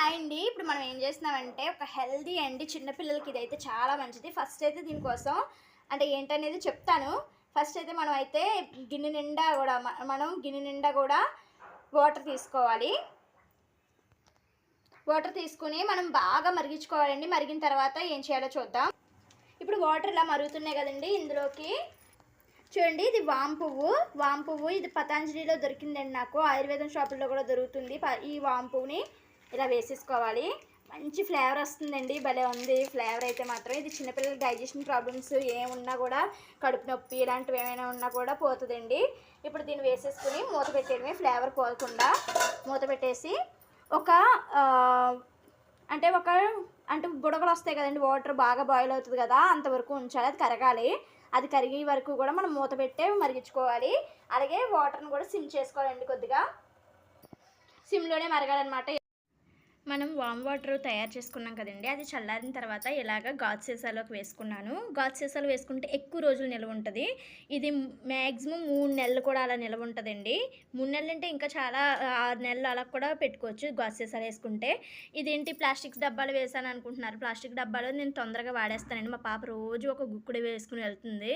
Hi అండి. ఇప్పుడు మనం ఏం చేస్తున్నామంటే ఒక హెల్దీ అండి చిన్న పిల్లలకి ఇదైతే చాలా మంచిది. ఫస్ట్ అయితే దీనికోసం అంటే ఏంటనేది చెప్తాను. ఫస్ట్ అయితే మనం అయితే గిన్నె నిండా కూడా మనం గిన్నె నిండా కూడా వాటర్ తీసుకోవాలి. వాటర్ తీసుకుని మనం బాగా మరిగించుకోవాలండి. మరిగిన తర్వాత ఏం చేయాలో చూద్దాం. ఇప్పుడు వాటర్ ఇలా మరుగుతున్నాయి కదండి. ఇందులోకి చూడండి, ఇది వామ్ పువ్వు ఇది పతాంజలిలో దొరికిందండి. నాకు ఆయుర్వేదం షాపుల్లో కూడా దొరుకుతుంది. ఈ వామ్ పువ్వుని ఇలా వేసేసుకోవాలి. మంచి ఫ్లేవర్ వస్తుందండి, భలే ఉంది ఫ్లేవర్ అయితే మాత్రం. ఇది చిన్నపిల్లల డైజెషన్ ప్రాబ్లమ్స్ ఏమున్నా కూడా, కడుపు నొప్పి ఇలాంటివి ఏమైనా ఉన్నా కూడా పోతుందండి. ఇప్పుడు దీన్ని వేసేసుకుని మూత పెట్టేయడమే, ఫ్లేవర్ పోకుండా మూత పెట్టేసి అంటే బుడగలు వస్తాయి కదండి, వాటర్ బాగా బాయిల్ అవుతుంది కదా, అంతవరకు ఉంచాలి. అది కరగాలి. అది కరిగే వరకు కూడా మనం మూత పెట్టే మరిగించుకోవాలి. అలాగే వాటర్ని కూడా సిమ్ చేసుకోవాలండి, కొద్దిగా సిమ్లోనే మరగాలన్నమాట. మనం వామ్ వాటర్ తయారు చేసుకున్నాం కదండి, అది చల్లారిన తర్వాత ఇలాగ గాజు సీసాలోకి వేసుకున్నాను. గాజు సీసాలు వేసుకుంటే ఎక్కువ రోజులు నిల్వ ఉంటుంది. ఇది మ్యాక్సిమం 3 నెలలు కూడా అలా నిల్వ ఉంటుందండి. 3 నెలలు అంటే ఇంకా చాలా 6 నెలలు అలా కూడా పెట్టుకోవచ్చు గాజు సీసాలు వేసుకుంటే. ఇదేంటి ప్లాస్టిక్ డబ్బాలు వేసాను అనుకుంటున్నారు. ప్లాస్టిక్ డబ్బాలు నేను తొందరగా వాడేస్తానండి. మా పాప రోజు ఒక గుక్కుడు వేసుకుని వెళ్తుంది,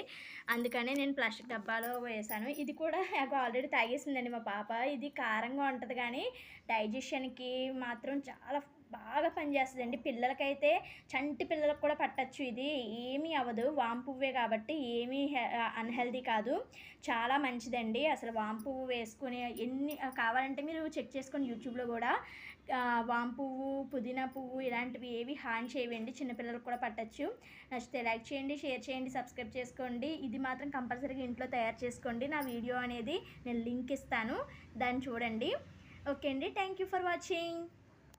అందుకనే నేను ప్లాస్టిక్ డబ్బాలో వేసాను. ఇది కూడా ఆల్రెడీ తాగేసిందండి మా పాప. ఇది కారంగా ఉంటుంది కానీ డైజెషన్కి మాత్రం చాలా బాగా పనిచేస్తుందండి. పిల్లలకైతే చంటి పిల్లలకు కూడా పట్టచ్చు. ఇది ఏమీ అవ్వదు, వామ్ పువ్వే కాబట్టి ఏమీ అన్హెల్దీ కాదు, చాలా మంచిదండి. అసలు వామ్ పువ్వు వేసుకుని ఎన్ని కావాలంటే మీరు చెక్ చేసుకొని యూట్యూబ్లో కూడా. వామ్ పువ్వు, పుదీనా పువ్వు ఇలాంటివి ఏవి హాని చేయవండి, చిన్నపిల్లలకు కూడా పట్టచ్చు. నచ్చితే లైక్ చేయండి, షేర్ చేయండి, సబ్స్క్రైబ్ చేసుకోండి. ఇది మాత్రం కంపల్సరీగా ఇంట్లో తయారు చేసుకోండి. నా వీడియో అనేది నేను లింక్ ఇస్తాను, దాన్ని చూడండి. ఓకే అండి, థ్యాంక్ యూ ఫర్ వాచింగ్.